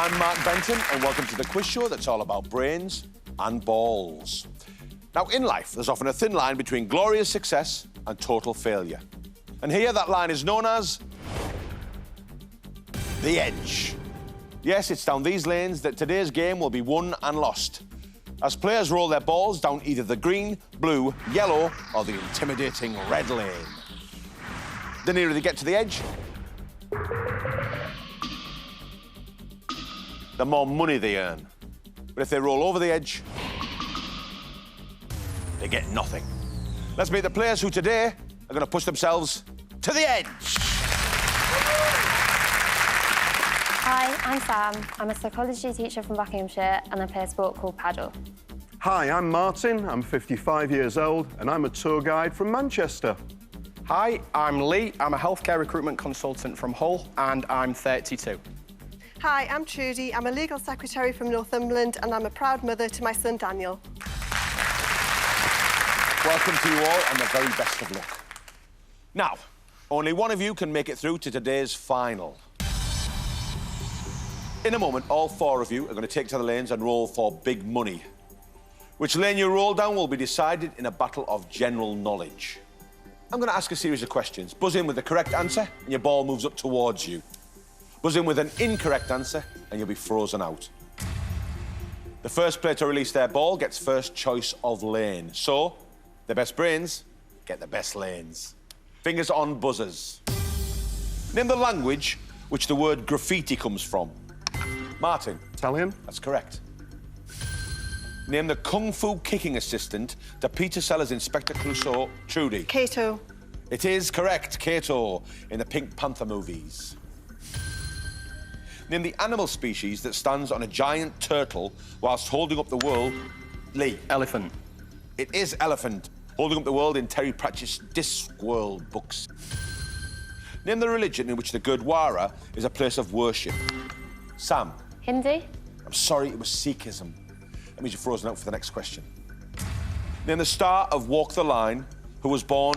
I'm Mark Benton, and welcome to the quiz show that's all about brains and balls. Now, in life, there's often a thin line between glorious success and total failure. And here, that line is known as the edge. Yes, it's down these lanes that today's game will be won and lost, as players roll their balls down either the green, blue, yellow, or the intimidating red lane. The nearer they get to the edge, the more money they earn. But if they roll over the edge, they get nothing. Let's meet the players who today are going to push themselves to the edge. Hi, I'm Sam. I'm a psychology teacher from Buckinghamshire and I play a sport called paddle. Hi, I'm Martin. I'm 55 years old and I'm a tour guide from Manchester. Hi, I'm Lee. I'm a healthcare recruitment consultant from Hull and I'm 32. Hi, I'm Trudy. I'm a legal secretary from Northumberland and I'm a proud mother to my son Daniel. Welcome to you all and the very best of luck. Now, only one of you can make it through to today's final. In a moment, all four of you are going to take to the lanes and roll for big money. Which lane you roll down will be decided in a battle of general knowledge. I'm going to ask a series of questions. Buzz in with the correct answer and your ball moves up towards you. Buzz in with an incorrect answer and you'll be frozen out. The first player to release their ball gets first choice of lane. So, the best brains get the best lanes. Fingers on buzzers. Name the language which the word graffiti comes from. Martin. Italian. That's correct. Name the kung fu kicking assistant to Peter Sellers' Inspector Clouseau. Trudy. Kato. It is correct, Kato, in the Pink Panther movies. Name the animal species that stands on a giant turtle whilst holding up the world. Lee. Elephant. It is elephant, holding up the world in Terry Pratchett's Discworld books. Name the religion in which the Gurdwara is a place of worship. Sam. Hindi? I'm sorry, it was Sikhism. That means you're frozen out for the next question. Name the star of Walk the Line who was born...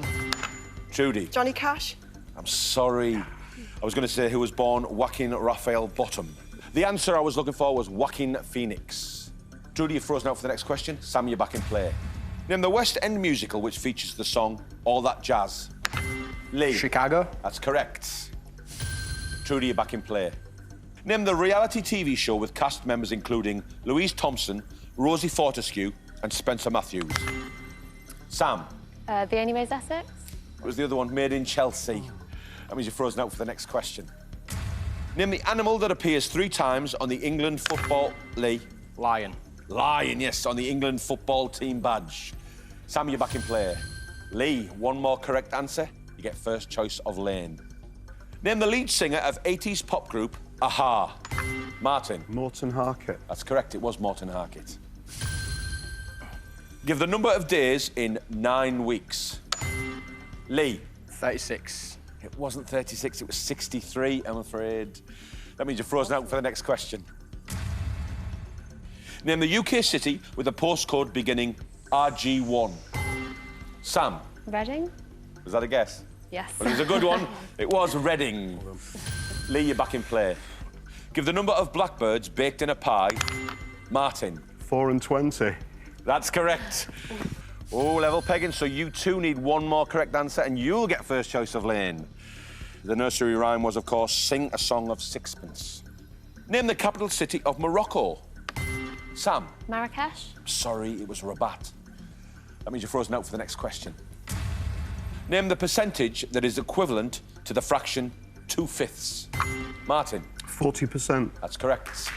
Trudy. Johnny Cash. I'm sorry. I was going to say who was born Joaquin Raphael Bottom. The answer I was looking for was Joaquin Phoenix. Trudy, you're frozen out for the next question. Sam, you're back in play. Name the West End musical which features the song All That Jazz. Lee. Chicago. That's correct. Trudy, you're back in play. Name the reality TV show with cast members including Louise Thompson, Rosie Fortescue and Spencer Matthews. Sam. The Only Way is Essex? It was the other one, Made in Chelsea. That means you're frozen out for the next question. Name the animal that appears 3 times on the England football... Lee. Lion. Lion, yes, on the England football team badge. Sam, you're back in play. Lee, one more correct answer, you get first choice of lane. Name the lead singer of 80s pop group Aha. Martin. Morton Harket. That's correct, it was Morton Harket. Give the number of days in 9 weeks. Lee. 36. It wasn't 36, it was 63, I'm afraid. That means you're frozen out for the next question. Name the UK city with a postcode beginning RG1. Sam. Reading? Was that a guess? Yes. Well, it was a good one. It was Reading. Lee, you're back in play. Give the number of blackbirds baked in a pie. Martin. 4 and 20. That's correct. Oh, level pegging, so you two need one more correct answer and you'll get first choice of lane. The nursery rhyme was, of course, sing a song of sixpence. Name the capital city of Morocco. Sam. Marrakesh? Sorry, it was Rabat. That means you're frozen out for the next question. Name the percentage that is equivalent to the fraction 2/5. Martin. 40%. That's correct.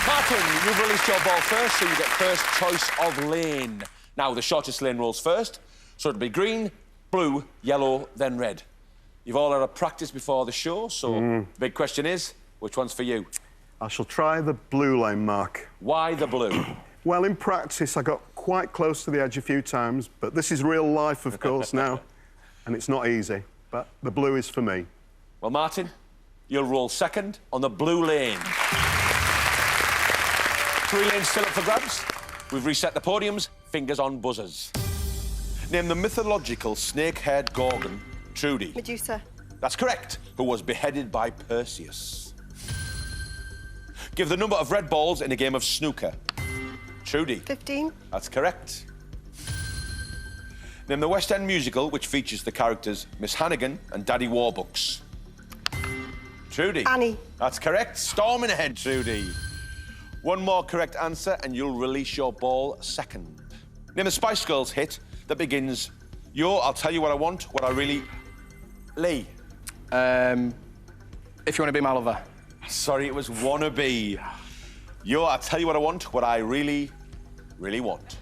Martin, you've released your ball first, so you get first choice of lane. Now, the shortest lane rolls first, so it'll be green, blue, yellow, then red. You've all had a practice before the show, so the big question is, which one's for you? I shall try the blue lane, Mark. Why the blue? Well, in practice, I got quite close to the edge a few times, but this is real life, of course, now. And it's not easy, but the blue is for me. Well, Martin, you'll roll second on the blue lane. 3 lanes still up for grabs. We've reset the podiums, fingers on buzzers. Name the mythological snake-haired gorgon, Trudy. Medusa. That's correct, who was beheaded by Perseus. Give the number of red balls in a game of snooker. Trudy. 15. That's correct. Name the West End musical which features the characters Miss Hannigan and Daddy Warbucks. Trudy. Annie. That's correct. Storming ahead, Trudy. One more correct answer and you'll release your ball second. Name the Spice Girls hit that begins, yo, I'll tell you what I want, what I really... Lee. If you want to be my lover. Sorry, it was wannabe. Yo, I'll tell you what I want, what I really, really want.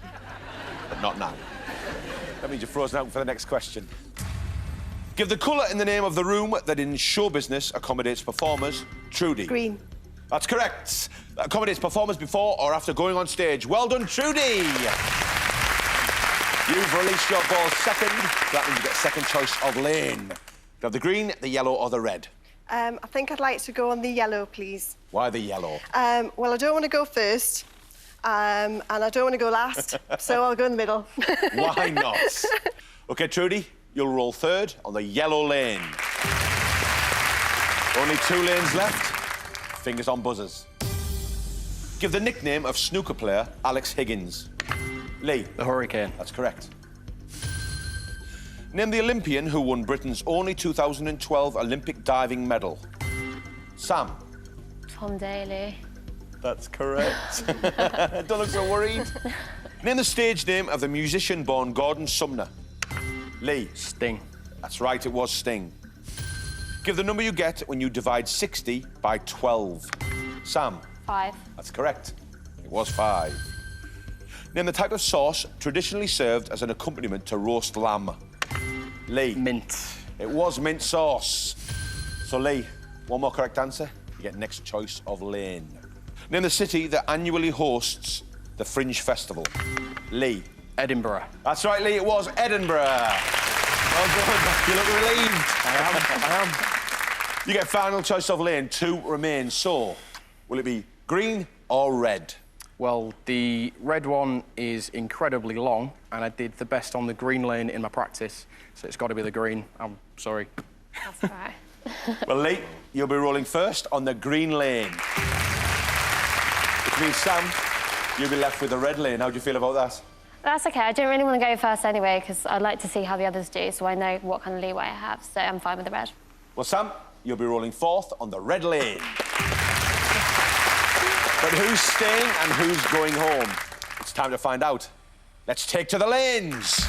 But not now. That means you're frozen out for the next question. Give the colour in the name of the room that in show business accommodates performers. Trudy. Green. That's correct. That accommodates performers before or after going on stage. Well done, Trudy. You've released your ball second. That means you get second choice of lane. You have the green, the yellow or the red. I think I'd like to go on the yellow, please. Why the yellow? Well, I don't want to go first, and I don't want to go last, so I'll go in the middle. Why not? OK, Trudy, you'll roll third on the yellow lane. Only 2 lanes left. Fingers on buzzers. Give the nickname of snooker player Alex Higgins. Lee. The Hurricane. That's correct. Name the Olympian who won Britain's only 2012 Olympic diving medal. Sam. Tom Daley. That's correct. Don't look so worried. Name the stage name of the musician born Gordon Sumner. Lee. Sting. That's right, it was Sting. Give the number you get when you divide 60 by 12. Sam. 5. That's correct. It was 5. Name the type of sauce traditionally served as an accompaniment to roast lamb. Lee. Mint. It was mint sauce. So, Lee, one more correct answer. You get next choice of lane. Name the city that annually hosts the Fringe Festival. Lee. Edinburgh. That's right, Lee, it was Edinburgh. Well done. You look relieved. I am. You get final choice of lane. 2 remain. So, will it be green or red? Well, the red one is incredibly long, and I did the best on the green lane in my practice, so it's got to be the green. I'm sorry. That's all right. Well, Lee, you'll be rolling first on the green lane. Which means, Sam, you'll be left with the red lane. How do you feel about that? That's OK. I don't really want to go first anyway, because I'd like to see how the others do, so I know what kind of leeway I have, so I'm fine with the red. Well, Sam, you'll be rolling fourth on the red lane. But who's staying and who's going home? It's time to find out. Let's take to the lanes.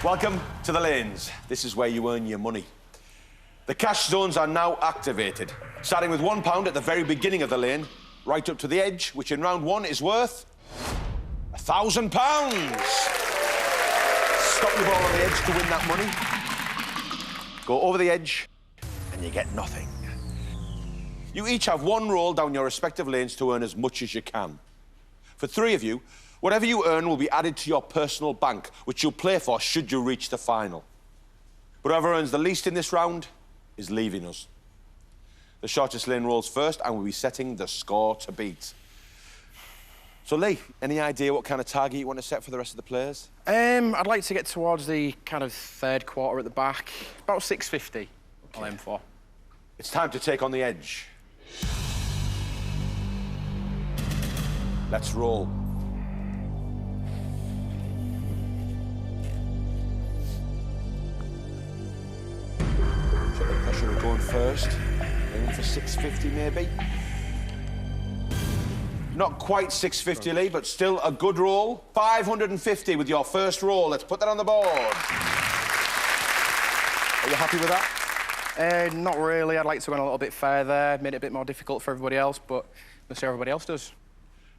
Welcome to the lanes. This is where you earn your money. The cash zones are now activated, starting with £1 at the very beginning of the lane, right up to the edge, which in round 1 is worth £1,000. Stop your ball on the edge to win that money. Go over the edge, and you get nothing. You each have 1 roll down your respective lanes to earn as much as you can. For 3 of you, whatever you earn will be added to your personal bank, which you'll play for should you reach the final. But whoever earns the least in this round is leaving us. The shortest lane rolls first, and we'll be setting the score to beat. So, Lee, any idea what kind of target you want to set for the rest of the players? I'd like to get towards the kind of third quarter at the back. About 650, I'll aim for. It's time to take on the edge. Let's roll. Check the pressure of going first. Aiming for 650 maybe. Not quite 650, Lee, but still a good roll. 550 with your first roll. Let's put that on the board. Are you happy with that? Not really. I'd like to go a little bit further, made it a bit more difficult for everybody else, but we'll see how everybody else does.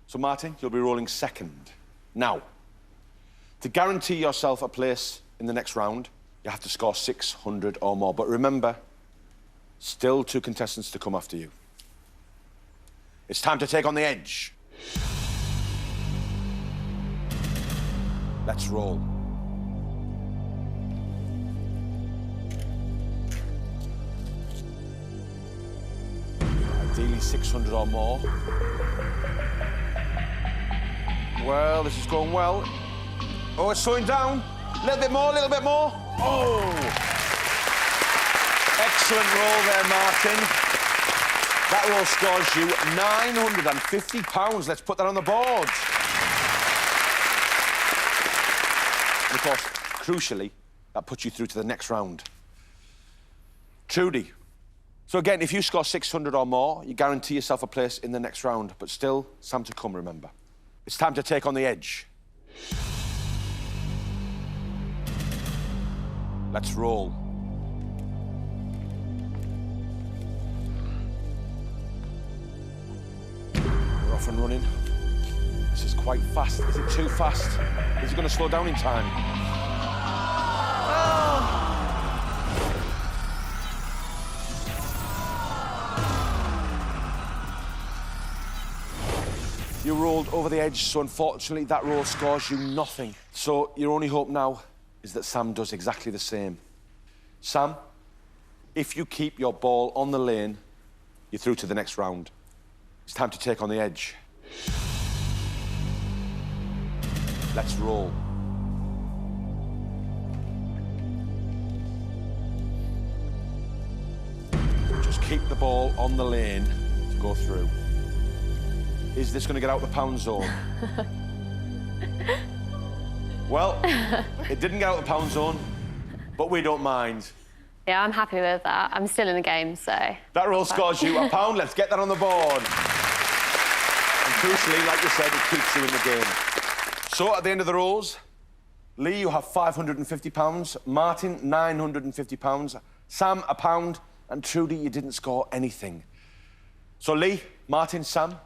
So, Martin, you'll be rolling second. Now, to guarantee yourself a place in the next round, you have to score 600 or more. But remember, Still 2 contestants to come after you. It's time to take on the edge. Let's roll. Ideally 600 or more. Well, this is going well. Oh, it's slowing down. A little bit more, a little bit more. Oh! Excellent roll there, Martin. That roll scores you £950. Let's put that on the board. And of course, crucially, that puts you through to the next round. Trudy. So again, if you score 600 or more, you guarantee yourself a place in the next round. But still, some to come, remember. It's time to take on the edge. Let's roll. We're off and running. This is quite fast. Is it too fast? Is it going to slow down in time? Oh. You rolled over the edge, so unfortunately that roll scores you nothing. So your only hope now is that Sam does exactly the same. Sam, if you keep your ball on the lane, you're through to the next round. It's time to take on the edge. Let's roll. Just keep the ball on the lane to go through. Is this going to get out the pound zone? Well, it didn't get out the pound zone, but we don't mind. Yeah, I'm happy with that. I'm still in the game, so... That roll scores you £1. Let's get that on the board. And crucially, like you said, it keeps you in the game. So, at the end of the rolls, Lee, you have £550, Martin, £950, Sam, £1, and Trudy, you didn't score anything. So, Lee, Martin, Sam,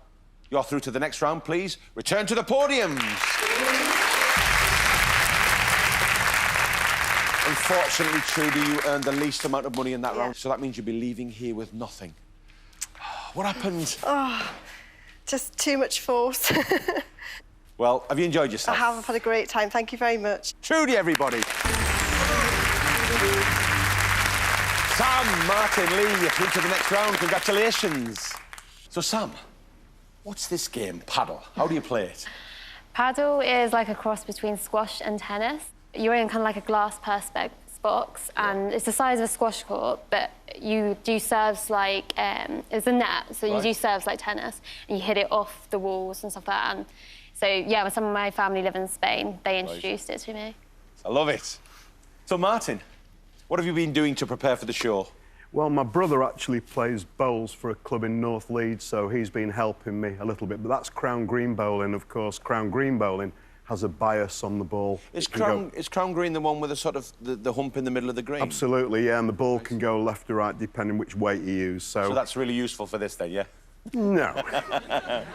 you're through to the next round. Please return to the podiums. Unfortunately, Trudy, you earned the least amount of money in that round, so that means you'll be leaving here with nothing. What happened? Oh, just too much force. Well, have you enjoyed yourself? I have. I've had a great time. Thank you very much. Trudy, everybody. Sam, Martin, Lee, you're through to the next round. Congratulations. So, Sam, what's this game, paddle? How do you play it? Paddle is like a cross between squash and tennis. You're in kind of like a glass perspex box, and it's the size of a squash court, but you do serves like, it's a net, so you do serves like tennis, and you hit it off the walls and stuff like that. And so, yeah, when some of my family live in Spain, they introduced it to me. I love it. So, Martin, what have you been doing to prepare for the show? Well, my brother actually plays bowls for a club in North Leeds, so he's been helping me a little bit. But that's Crown Green bowling, of course. Crown Green bowling has a bias on the ball. Is Crown Green the one with a sort of the hump in the middle of the green? Absolutely, yeah, and the ball can go left or right depending which weight you use. So that's really useful for this then, yeah? No,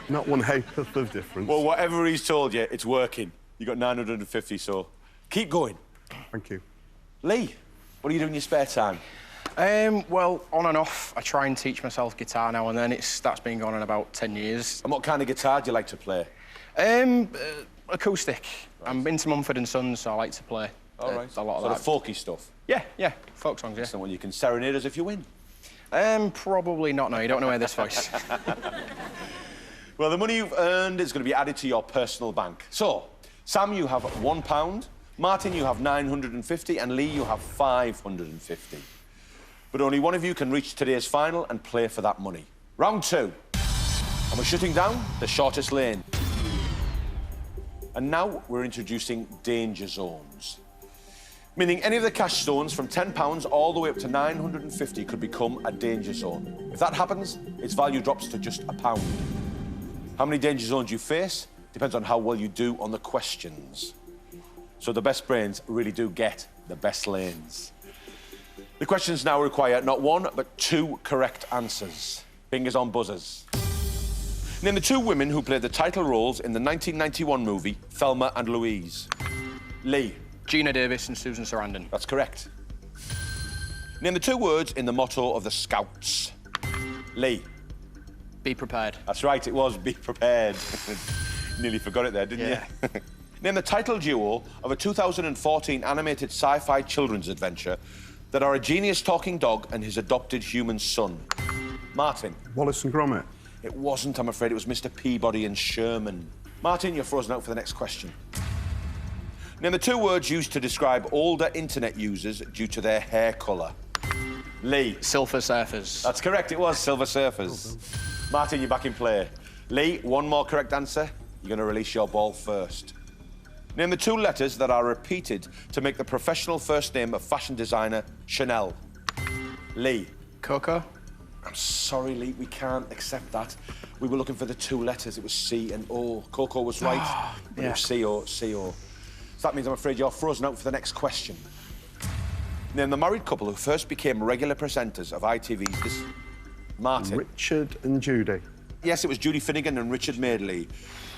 not one ha'porth of difference. Well, whatever he's told you, it's working. You got 950, so keep going. Thank you. Lee, what do you do in your spare time? Well, on and off, I try and teach myself guitar now and then. That's been going on about 10 years. And what kind of guitar do you like to play? Acoustic. I'm into Mumford & Sons, so I like to play a lot of sort that. of folky stuff? Yeah, folk songs, yeah. Excellent. Well, you can serenade us if you win. Probably not, no. You don't know this voice. Well, the money you've earned is going to be added to your personal bank. So, Sam, you have £1, Martin, you have 950, and Lee, you have 550. But only one of you can reach today's final and play for that money. Round 2. And we're shutting down the shortest lane. And now we're introducing danger zones. Meaning any of the cash stones from £10 all the way up to 950 could become a danger zone. If that happens, its value drops to just £1. How many danger zones you face depends on how well you do on the questions. So the best brains really do get the best lanes. The questions now require not 1, but 2 correct answers. Fingers on buzzers. Name the 2 women who played the title roles in the 1991 movie Thelma and Louise. Lee. Gina Davis and Susan Sarandon. That's correct. Name the 2 words in the motto of the Scouts. Lee. Be prepared. That's right, it was be prepared. Nearly forgot it there, didn't you? Name the title duo of a 2014 animated sci-fi children's adventure that are a genius talking dog and his adopted human son. Martin. Wallace and Gromit. It wasn't, I'm afraid. It was Mr. Peabody and Sherman. Martin, you're frozen out for the next question. Name the 2 words used to describe older internet users due to their hair colour. Lee. Silver Surfers. That's correct, it was Silver Surfers. Martin, you're back in play. Lee, 1 more correct answer. You're going to release your ball first. Name the 2 letters that are repeated to make the professional first name of fashion designer Chanel. Lee. Coco. I'm sorry, Lee, we can't accept that. We were looking for the 2 letters. It was C and O. Coco was right, but it was C-O, C-O. So that means I'm afraid you're frozen out for the next question. Name the married couple who first became regular presenters of ITV's This... Martin. Richard and Judy. Yes, it was Judy Finnegan and Richard Madeley.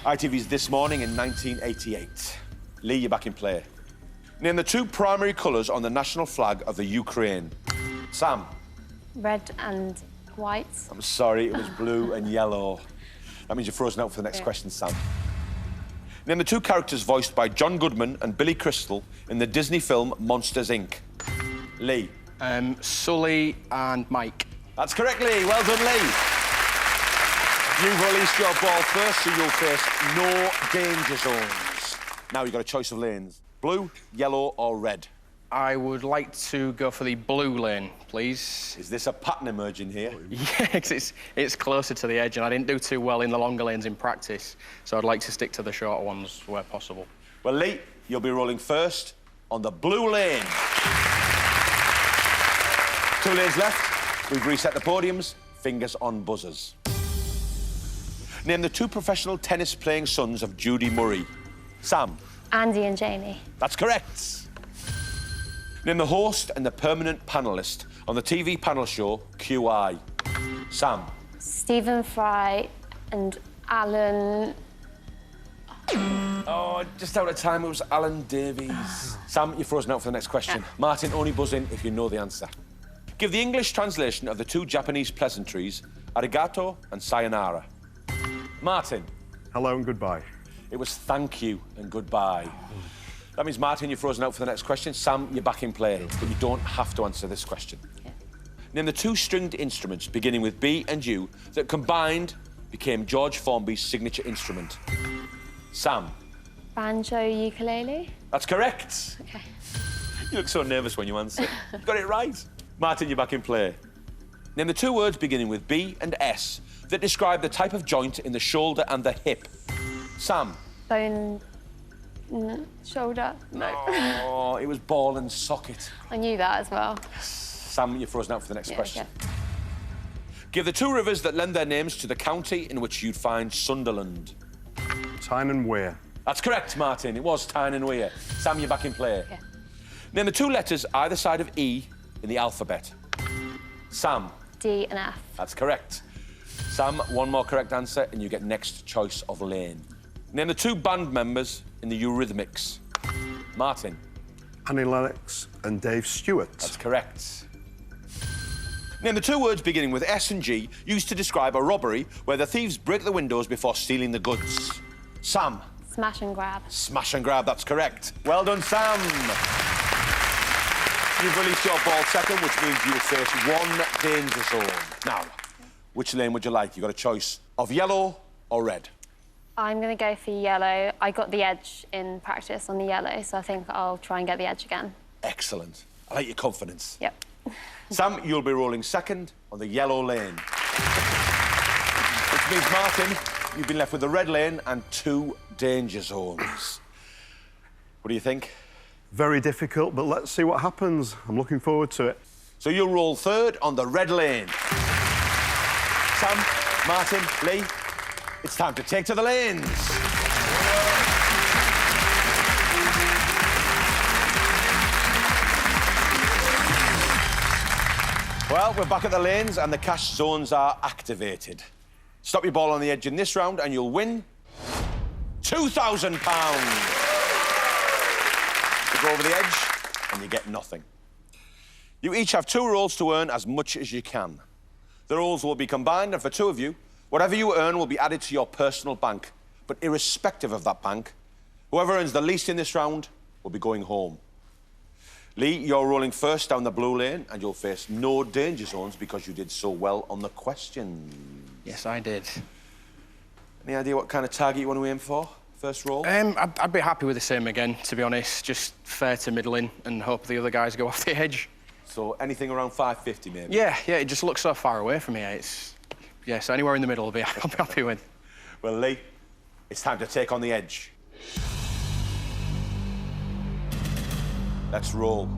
ITV's This Morning in 1988. Lee, you're back in play. Name the 2 primary colours on the national flag of the Ukraine. Sam. Red and white. I'm sorry, it was blue and yellow. That means you're frozen out for the next question, Sam. Name the 2 characters voiced by John Goodman and Billy Crystal in the Disney film Monsters, Inc. Lee. Sully and Mike. That's correct, Lee. Well done, Lee. You've released your ball first, so you'll face no danger zones. Now you've got a choice of lanes. Blue, yellow or red? I would like to go for the blue lane, please. Is this a pattern emerging here? Yeah, 'cause it's closer to the edge, and I didn't do too well in the longer lanes in practice, so I'd like to stick to the shorter ones where possible. Well, Lee, you'll be rolling first on the blue lane. 2 lanes left. We've reset the podiums. Fingers on buzzers. Name the 2 professional tennis-playing sons of Judy Murray. Sam. Andy and Jamie. That's correct. Name the host and the permanent panellist on the TV panel show QI. Sam. Stephen Fry and Alan... Oh, just out of time, it was Alan Davies. Sam, you're frozen out for the next question. Yeah. Martin, only buzz in if you know the answer. Give the English translation of the 2 Japanese pleasantries, arigato and sayonara. Martin. Hello and goodbye. It was thank you and goodbye. That means, Martin, you're frozen out for the next question. Sam, you're back in play, but you don't have to answer this question. Yeah. Name the 2 stringed instruments beginning with B and U that combined became George Formby's signature instrument. Sam. Banjo, ukulele. That's correct. Okay. You look so nervous when you answer. You got it right. Martin, you're back in play. Name the 2 words beginning with B and S that describe the type of joint in the shoulder and the hip. Sam. Bone... shoulder. No. Oh, it was ball and socket. I knew that as well. Sam, you're frozen out for the next question. Okay. Give the 2 rivers that lend their names to the county in which you'd find Sunderland. Tyne and Wear. That's correct, Martin. It was Tyne and Wear. Sam, you're back in play. Okay. Name the 2 letters either side of E in the alphabet. Sam. D and F. That's correct. Sam, 1 more correct answer and you get next choice of lane. Name the 2 band members in the Eurythmics. Martin. Annie Lennox and Dave Stewart. That's correct. Name the 2 words beginning with S and G used to describe a robbery where the thieves break the windows before stealing the goods. Sam. Smash and grab. Smash and grab, that's correct. Well done, Sam. You've released your ball second, which means you will face 1 danger zone. Now, which lane would you like? You've got a choice of yellow or red. I'm going to go for yellow. I got the edge in practice on the yellow, so I think I'll try and get the edge again. Excellent. I like your confidence. Yep. Sam, you'll be rolling second on the yellow lane. Which means, Martin, you've been left with the red lane and 2 danger zones. What do you think? Very difficult, but let's see what happens. I'm looking forward to it. So you'll roll third on the red lane. Sam, Martin, Lee, it's time to take to the lanes. Well, we're back at the lanes and the cash zones are activated. Stop your ball on the edge in this round and you'll win £2,000. You go over the edge and you get nothing. You each have 2 rolls to earn as much as you can. The rolls will be combined, and for 2 of you, whatever you earn will be added to your personal bank. But irrespective of that bank, whoever earns the least in this round will be going home. Lee, you're rolling first down the blue lane, and you'll face no danger zones because you did so well on the questions. Yes, I did. Any idea what kind of target you want to aim for? First roll? I'd be happy with the same again, to be honest. Just fair to middling and hope the other guys go off the edge. So anything around 550, maybe? Yeah, it just looks so far away from here. Yeah, so anywhere in the middle I'll be happy with. Well, Lee, it's time to take on the edge. Let's roll.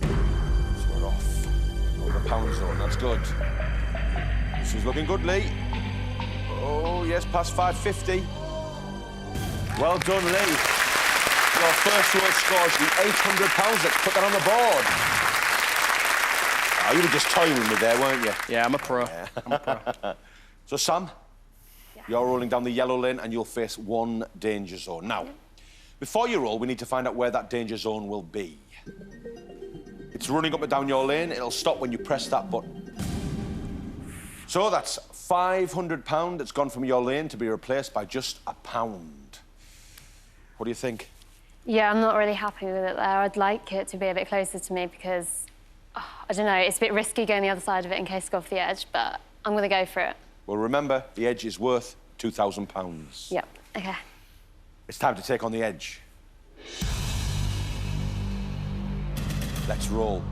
So we're off. Over the pound zone, that's good. She's looking good, Lee. Oh, yes, past 550. Well done, Lee. Your first roll scores you £800. Let's put that on the board. Oh, you were just toying with me there, weren't you? Yeah, I'm a pro. Yeah. I'm a pro. So, Sam, you're rolling down the yellow lane and you'll face 1 danger zone. Now, before you roll, we need to find out where that danger zone will be. It's running up and down your lane. It'll stop when you press that button. So that's £500 that's gone from your lane to be replaced by just £1. What do you think? Yeah, I'm not really happy with it there. I'd like it to be a bit closer to me because, I don't know, it's a bit risky going the other side of it in case I go off the edge, but I'm going to go for it. Well, remember, the edge is worth £2,000. Yep, OK. It's time to take on the edge. Let's roll.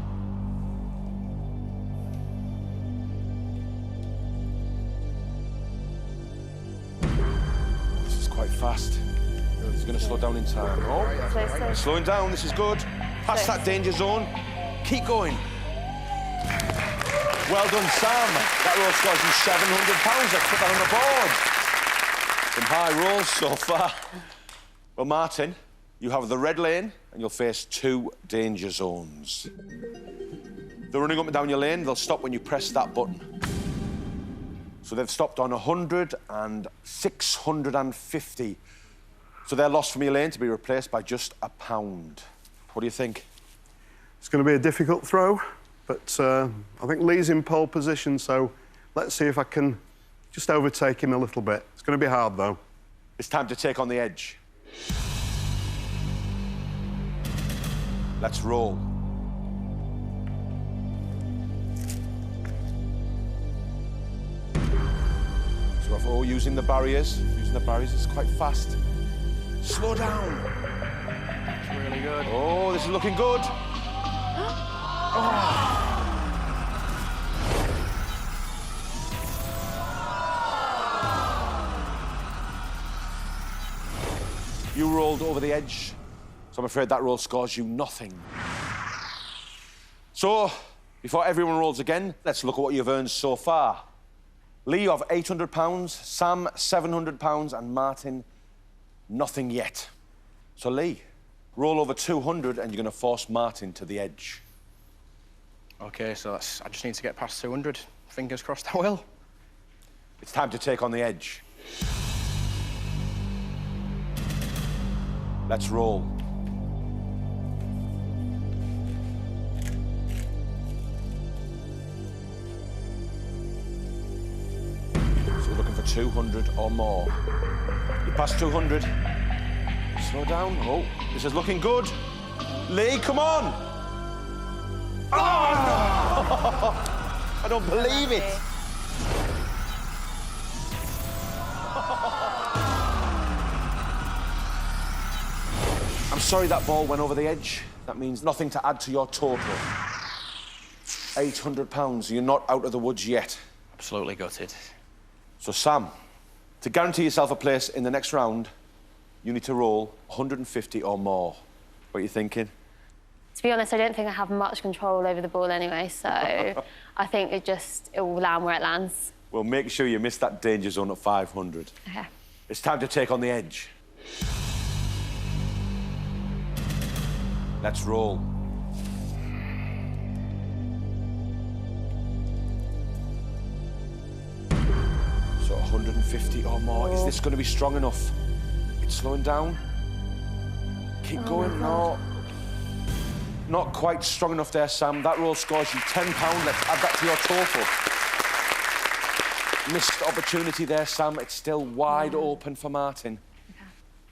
This is quite fast. It's going to slow down in time. Oh, Slow. slowing down. This is good. Past that danger zone. Keep going. Well done, Sam. That roll scores you £700. Let's put that on the board. Some high rolls so far. Well, Martin, you have the red lane and you'll face 2 danger zones. They're running up and down your lane. They'll stop when you press that button. So they've stopped on 100 and 650. So they're lost from your lane to be replaced by just £1. What do you think? It's going to be a difficult throw, but I think Lee's in pole position, so let's see if I can just overtake him a little bit. It's going to be hard, though. It's time to take on the edge. Let's roll. So if we're using the barriers, it's quite fast. Slow down. It's really good. Oh, this is looking good. You rolled over the edge, so I'm afraid that roll scores you nothing. So, before everyone rolls again, let's look at what you've earned so far. Lee, you have £800, Sam, £700, and Martin, nothing yet. So, Lee, roll over 200 and you're going to force Martin to the edge. OK, so I just need to get past 200. Fingers crossed I will. It's time to take on the edge. Let's roll. So we're looking for 200 or more. You passed 200. Slow down. Oh, this is looking good. Lee, come on! Oh! I don't believe it. I'm sorry that ball went over the edge. That means nothing to add to your total. £800. You're not out of the woods yet. Absolutely gutted. So, Sam, to guarantee yourself a place in the next round, you need to roll 150 or more. What are you thinking? To be honest, I don't think I have much control over the ball anyway, so I think it will land where it lands. Well, make sure you miss that danger zone at 500. OK. It's time to take on the edge. Let's roll. So 150 or more. Is this going to be strong enough? Slowing down. Keep going. No. Not quite strong enough there, Sam. That roll scores you £10. Let's add that to your total. Missed opportunity there, Sam. It's still wide open for Martin. Okay.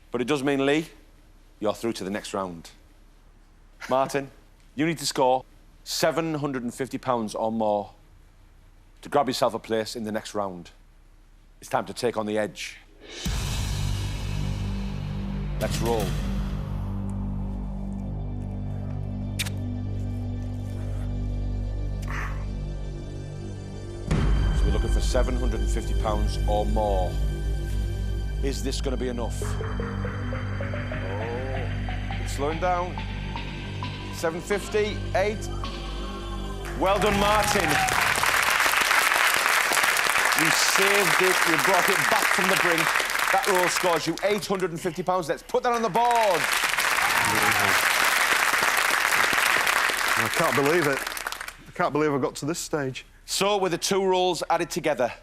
But it does mean, Lee, you're through to the next round. Martin, you need to score £750 or more to grab yourself a place in the next round. It's time to take on the edge. Let's roll. So we're looking for £750 or more. Is this going to be enough? Oh, it's slowing down. 750, 8. Well done, Martin. You saved it, you brought it back from the brink. That roll scores you £850. Let's put that on the board. I can't believe it. I can't believe I got to this stage. So, with the 2 rolls added together,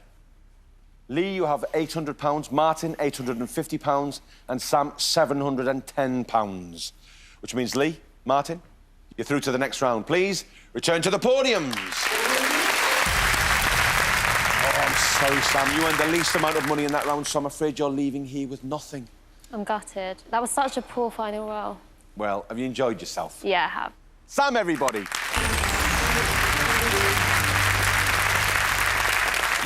Lee, you have £800, Martin, £850, and Sam, £710. Which means, Lee, Martin, you're through to the next round. Please, return to the podiums. Oh, I'm sorry, Sam. You earned the least amount of money in that round, so I'm afraid you're leaving here with nothing. I'm gutted. That was such a poor final roll. Well, have you enjoyed yourself? Yeah, I have. Sam, everybody.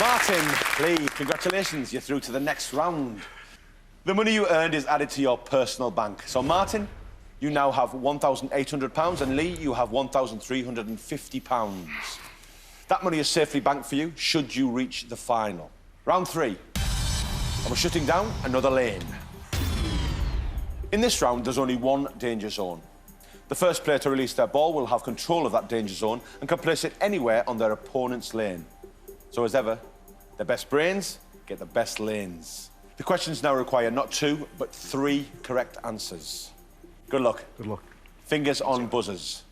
Martin, Lee, congratulations. You're through to the next round. The money you earned is added to your personal bank. So, Martin, you now have £1,800, and Lee, you have £1,350. That money is safely banked for you should you reach the final. Round 3. And we're shutting down another lane. In this round, there's only one danger zone. The first player to release their ball will have control of that danger zone and can place it anywhere on their opponent's lane. So, as ever, the best brains get the best lanes. The questions now require not 2, but 3 correct answers. Good luck. Good luck. Fingers on buzzers.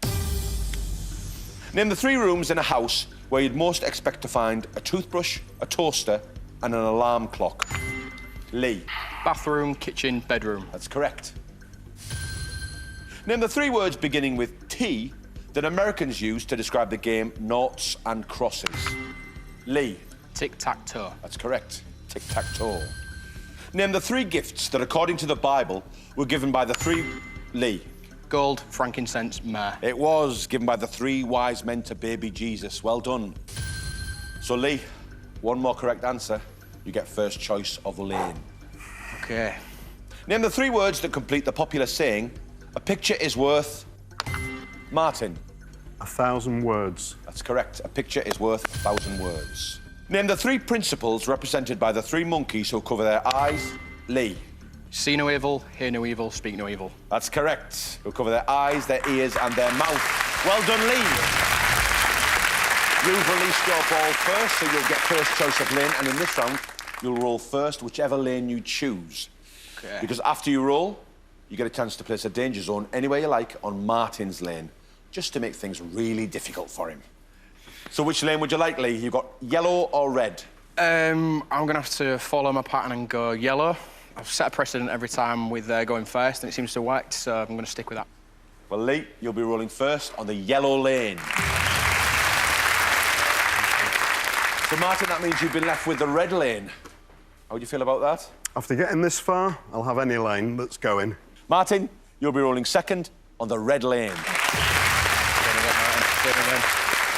Name the 3 rooms in a house where you'd most expect to find a toothbrush, a toaster, and an alarm clock. Lee. Bathroom, kitchen, bedroom. That's correct. Name the 3 words beginning with T that Americans use to describe the game noughts and crosses. Lee. Tic-tac-toe. That's correct. Tic-tac-toe. Name the 3 gifts that, according to the Bible, were given by the 3... Lee. Gold, frankincense, myrrh. It was given by the 3 wise men to baby Jesus. Well done. So, Lee, 1 more correct answer, you get first choice of lane. OK. Name the 3 words that complete the popular saying, a picture is worth... Martin. 1,000 words. That's correct. A picture is worth 1,000 words. Name the 3 principles represented by the 3 monkeys who cover their eyes. Lee. See no evil, hear no evil, speak no evil. That's correct. Who cover their eyes, their ears, and their mouth. Well done, Lee. You've released your ball first, so you'll get first choice of lane, and in this round, you'll roll first, whichever lane you choose. Okay. Because after you roll, you get a chance to place a danger zone anywhere you like on Martin's lane, just to make things really difficult for him. So which lane would you like, Lee? You've got yellow or red? I'm going to have to follow my pattern and go yellow. I've set a precedent every time with going first, and it seems to work, so I'm going to stick with that. Well, Lee, you'll be rolling first on the yellow lane. So, Martin, that means you've been left with the red lane. How do you feel about that? After getting this far, I'll have any lane that's going. Martin, you'll be rolling second on the red lane.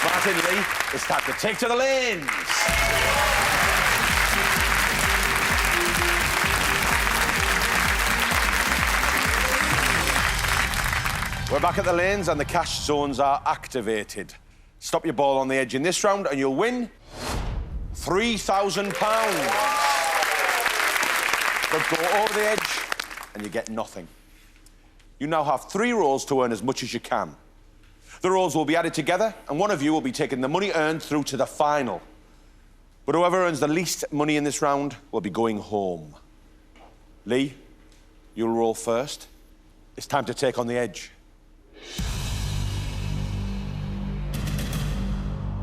Martin, Lee, it's time to take to the lanes. We're back at the lanes and the cash zones are activated. Stop your ball on the edge in this round and you'll win £3,000. But go over the edge and you get nothing. You now have 3 rolls to earn as much as you can. The rolls will be added together and one of you will be taking the money earned through to the final. But whoever earns the least money in this round will be going home. Lee, you'll roll first. It's time to take on the edge.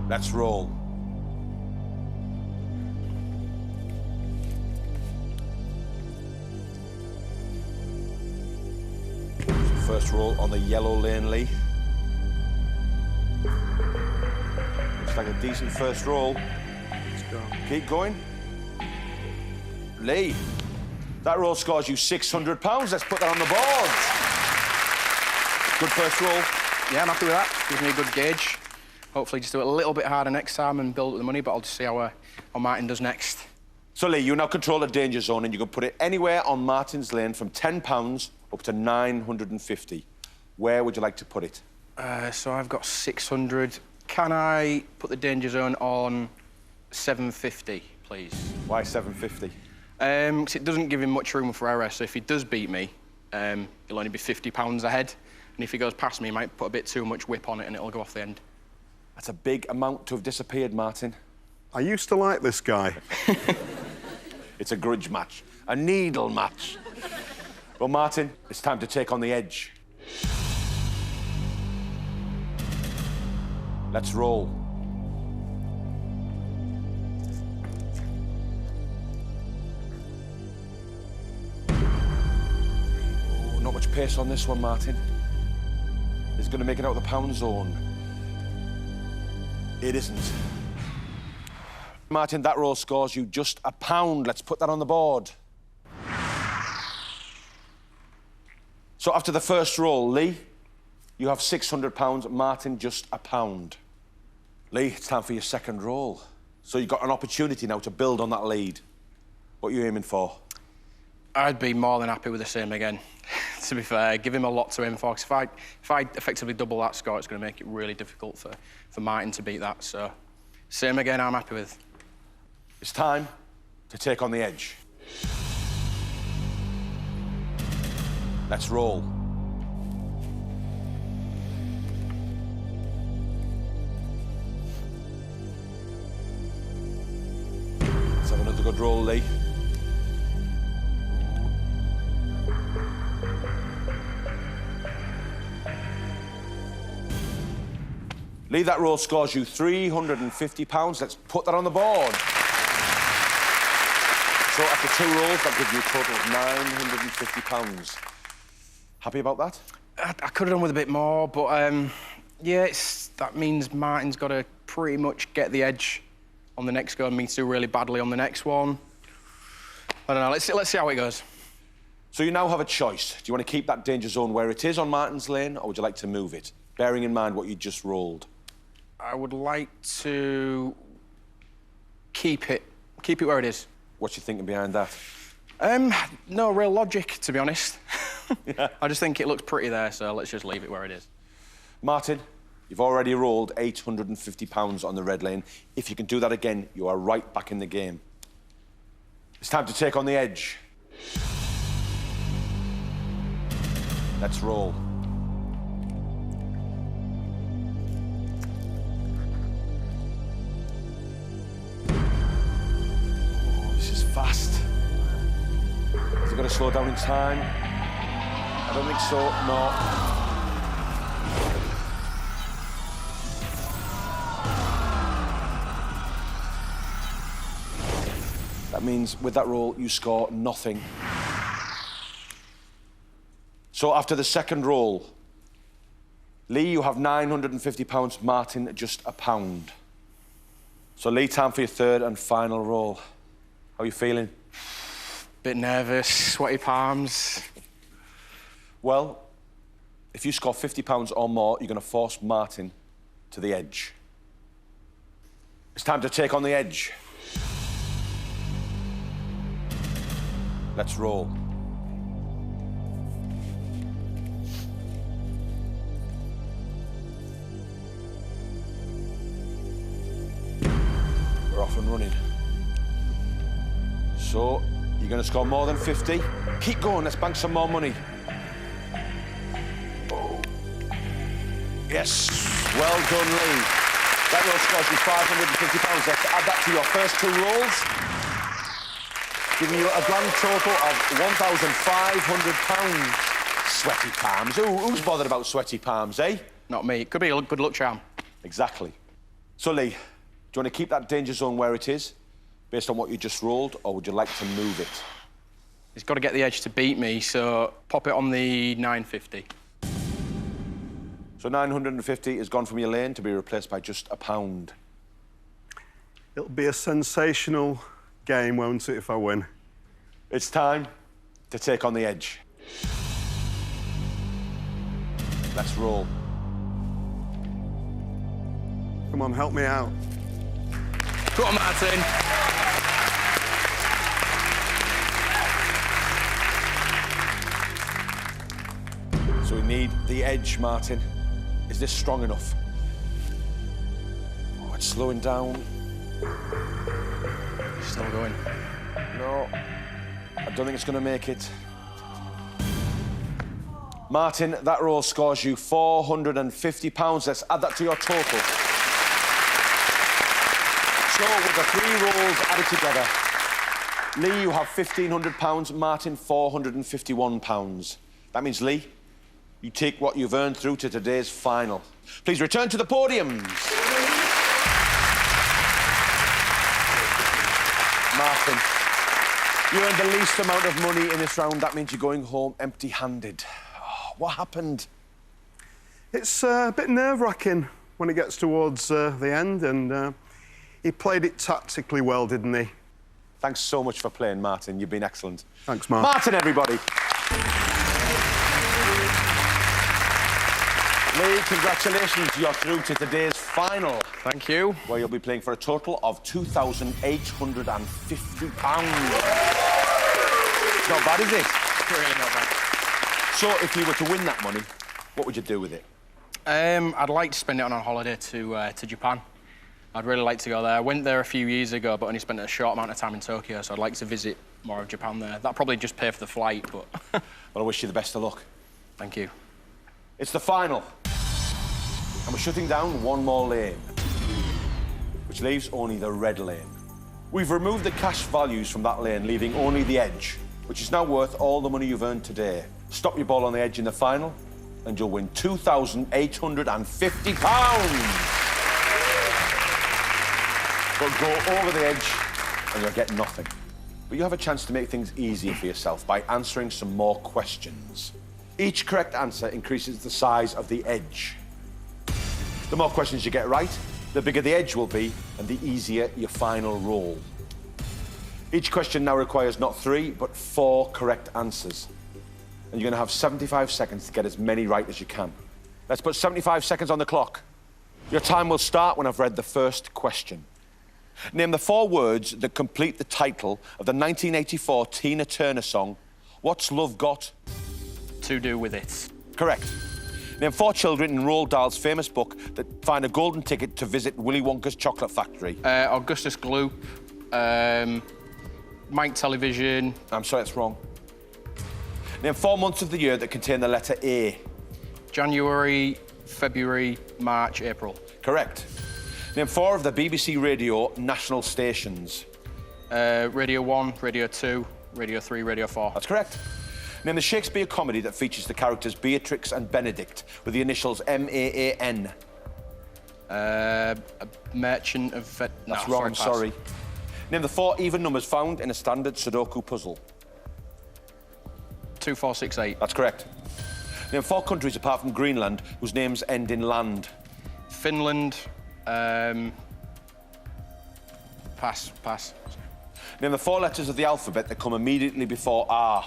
Let's roll. First roll on the yellow lane, Lee. Looks like a decent first roll. Let's go. Keep going. Lee, that roll scores you £600. Let's put that on the board. Good first roll. Yeah, I'm happy with that. Gives me a good gauge. Hopefully just do it a little bit harder next time and build up the money, but I'll just see how Martin does next. So, Lee, you now control the danger zone and you can put it anywhere on Martin's lane from £10 up to £950. Where would you like to put it? So I've got 600. Can I put the danger zone on 750, please? Why 750? Because it doesn't give him much room for error, so if he does beat me, he'll only be £50 ahead. And if he goes past me, he might put a bit too much whip on it and it'll go off the end. That's a big amount to have disappeared, Martin. I used to like this guy. It's a grudge match, a needle match. Well, Martin, it's time to take on the edge. Let's roll. Oh, not much pace on this one, Martin. Is it going to make it out of the pound zone? It isn't. Martin, that roll scores you just £1. Let's put that on the board. So after the first roll, Lee, you have £600, Martin, just £1. Lee, it's time for your second roll. So you've got an opportunity now to build on that lead. What are you aiming for? I'd be more than happy with the same again. To be fair, give him a lot to aim for, because if I effectively double that score, it's going to make it really difficult for Martin to beat that. So, same again, I'm happy with. It's time to take on the edge. Let's roll. Let's have another good roll, Lee. Lee, that roll scores you £350. Let's put that on the board. So after 2 rolls, that gives you a total of £950. Happy about that? I could have done with a bit more, but yeah, that means Martin's got to pretty much get the edge on the next go and me to do really badly on the next one. I don't know, let's see how it goes. So you now have a choice. Do you want to keep that danger zone where it is on Martin's lane, or would you like to move it, bearing in mind what you just rolled? I would like to keep it where it is. What's your thinking behind that? No real logic, to be honest. Yeah. I just think it looks pretty there, so let's just leave it where it is. Martin, you've already rolled £850 on the red lane. If you can do that again, you are right back in the game. It's time to take on the edge. Let's roll. Fast. Is he going to slow down in time? I don't think so, no. That means with that roll, you score nothing. So after the second roll, Lee, you have £950, Martin, just £1. So Lee, time for your third and final roll. How are you feeling? Bit nervous, sweaty palms. Well, if you score £50 or more, you're going to force Martin to the edge. It's time to take on the edge. Let's roll. We're off and running. So, you're going to score more than 50. Keep going, let's bank some more money. Oh. Yes, well done, Lee. That roll scores you £550. Let's add that to your first 2 rolls, giving you a grand total of £1,500. Sweaty palms. Who's bothered about sweaty palms, eh? Not me. It could be a good luck charm. Exactly. So, Lee, do you want to keep that danger zone where it is, based on what you just rolled, or would you like to move it? He's got to get the edge to beat me, so pop it on the 950. So 950 has gone from your lane to be replaced by just £1. It'll be a sensational game, won't it, if I win? It's time to take on the edge. Let's roll. Come on, help me out. Go on, Martin. So we need the edge, Martin. Is this strong enough? Oh, it's slowing down. Still going. No, I don't think it's going to make it. Martin, that roll scores you £450. Let's add that to your total. So, with the 3 rolls added together, Lee, you have £1,500, Martin, £451. That means, Lee, you take what you've earned through to today's final. Please return to the podiums. Martin, you earned the least amount of money in this round. That means you're going home empty-handed. Oh, what happened? It's a bit nerve-wracking when it gets towards the end, and he played it tactically well, didn't he? Thanks so much for playing, Martin. You've been excellent. Thanks, Mark. Martin, everybody. Lee, congratulations. You're through to today's final. Thank you. Where you'll be playing for a total of £2,850. Not bad, is it? Really not bad. So, if you were to win that money, what would you do with it? I'd like to spend it on a holiday to Japan. I'd really like to go there. I went there a few years ago, but only spent a short amount of time in Tokyo, so I'd like to visit more of Japan there. That'd probably just pay for the flight, but... Well, I wish you the best of luck. Thank you. It's the final. And we're shutting down one more lane, which leaves only the red lane. We've removed the cash values from that lane, leaving only the edge, which is now worth all the money you've earned today. Stop your ball on the edge in the final, and you'll win £2,850. But go over the edge, and you'll get nothing. But you have a chance to make things easier for yourself by answering some more questions. Each correct answer increases the size of the edge. The more questions you get right, the bigger the edge will be, and the easier your final roll. Each question now requires not 3, but 4 correct answers. And you're going to have 75 seconds to get as many right as you can. Let's put 75 seconds on the clock. Your time will start when I've read the first question. Name the 4 words that complete the title of the 1984 Tina Turner song, What's Love Got To Do With It. Correct. Name 4 children in Roald Dahl's famous book that find a golden ticket to visit Willy Wonka's chocolate factory. Augustus Gloop, Mike Television. I'm sorry, that's wrong. Name 4 months of the year that contain the letter A. January, February, March, April. Correct. Name 4 of the BBC Radio national stations. Radio 1, Radio 2, Radio 3, Radio 4. That's correct. Name the Shakespeare comedy that features the characters Beatrix and Benedict with the initials M-A-A-N. A Merchant of... That's wrong, I'm sorry. Name the 4 even numbers found in a standard Sudoku puzzle. 2, 4, 6, 8. That's correct. Name 4 countries apart from Greenland whose names end in land. Finland, pass. Name the 4 letters of the alphabet that come immediately before R.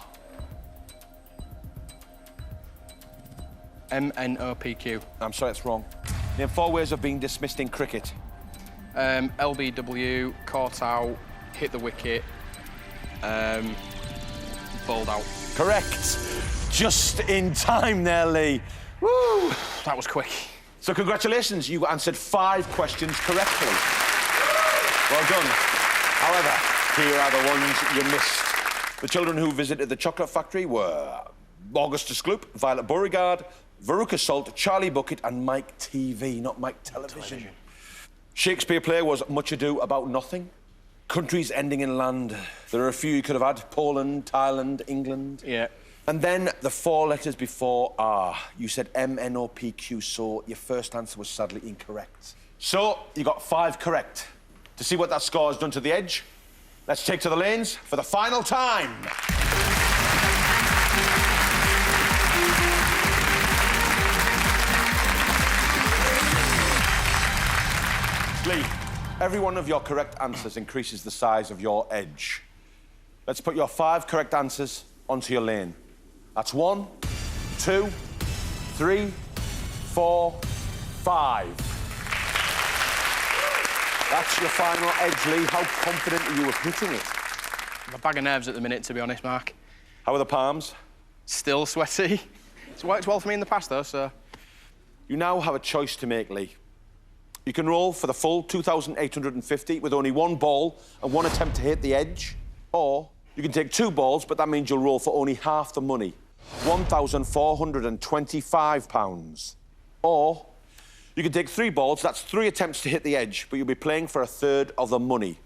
M-N-O-P-Q. I'm sorry, that's wrong. Name 4 ways of being dismissed in cricket. LBW, caught out, hit the wicket, bowled out. Correct. Just in time there, Lee. Woo! That was quick. So congratulations, you answered 5 questions correctly. Well done. However, here are the ones you missed. The children who visited the chocolate factory were Augustus Gloop, Violet Beauregard, Veruca Salt, Charlie Bucket and Mike TV, not Mike Television. Shakespeare play was Much Ado About Nothing. Countries ending in land. There are a few you could have had. Poland, Thailand, England. Yeah. And then the 4 letters before R. You said M-N-O-P-Q, so your first answer was sadly incorrect. So, you got 5 correct. To see what that score has done to the edge, let's take to the lanes for the final time. Lee, every one of your correct answers increases the size of your edge. Let's put your 5 correct answers onto your lane. That's 1, 2, 3, 4, 5. That's your final edge, Lee. How confident are you of hitting it? I'm a bag of nerves at the minute, to be honest, Mark. How are the palms? Still sweaty. It's worked well for me in the past, though, so... You now have a choice to make, Lee. You can roll for the full 2,850 with only 1 ball and 1 attempt to hit the edge, or you can take 2 balls, but that means you'll roll for only half the money, £1,425. Or you can take 3 balls, that's 3 attempts to hit the edge, but you'll be playing for a third of the money.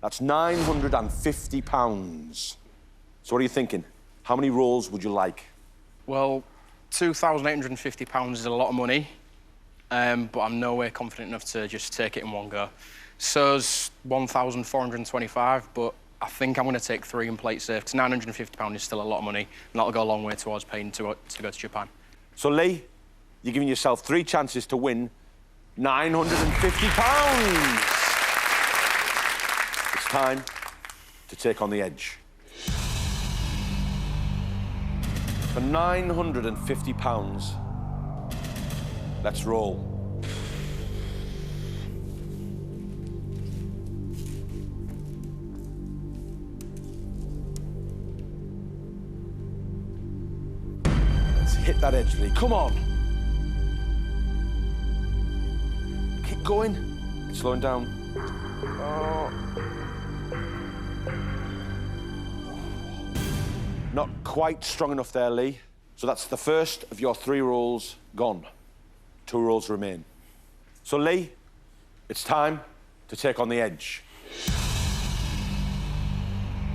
That's £950. So what are you thinking? How many rolls would you like? Well, £2,850 is a lot of money, but I'm nowhere confident enough to just take it in one go. So's 1,425, but I think I'm going to take 3 and play it safe, because £950 is still a lot of money, and that'll go a long way towards paying to go to Japan. So, Lee, you're giving yourself 3 chances to win £950. It's time to take on the edge. For £950, let's roll. Let's hit that edge, Lee. Come on. Keep going. It's slowing down. Oh. Not quite strong enough there, Lee. So that's the first of your 3 rolls gone. 2 rolls remain. So, Lee, it's time to take on the edge.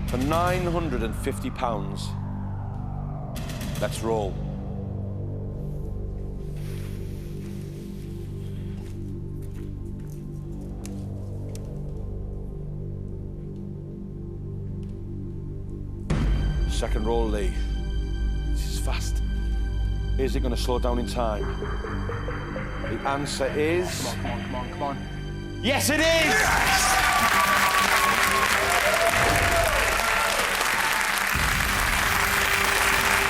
For £950, let's roll. Second roll, Lee. This is fast. Is it going to slow down in time? The answer is... Come on, come on, come on. Yes, it is! Yes!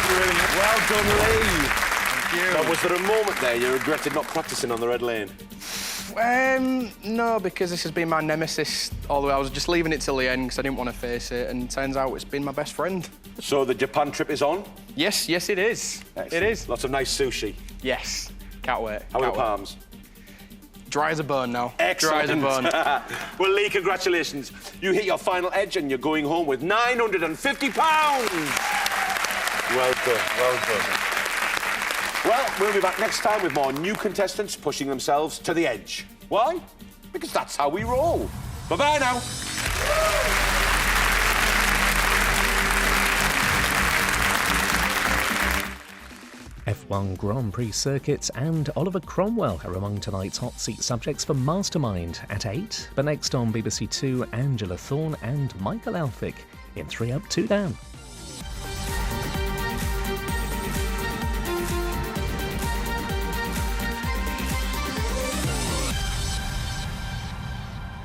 Brilliant. Well done, Lee. Thank you. Now, was there a moment there you regretted not practising on the red lane? No, because this has been my nemesis all the way. I was just leaving it till the end because I didn't want to face it, and turns out it's been my best friend. So the Japan trip is on? Yes, yes, it is. Excellent. It is. Lots of nice sushi. Yes. Can't wait. How are Can't the wait. palms? Dry as a bone now. Excellent. Dry as a bone. Well, Lee, congratulations. You hit your final edge and you're going home with £950. Well done, well done. Well, we'll be back next time with more new contestants pushing themselves to the edge. Why? Because that's how we roll. Bye-bye now. F1 Grand Prix circuits and Oliver Cromwell are among tonight's hot seat subjects for Mastermind at 8. But next on BBC Two, Angela Thorne and Michael Elphick in 3 Up, 2 Down.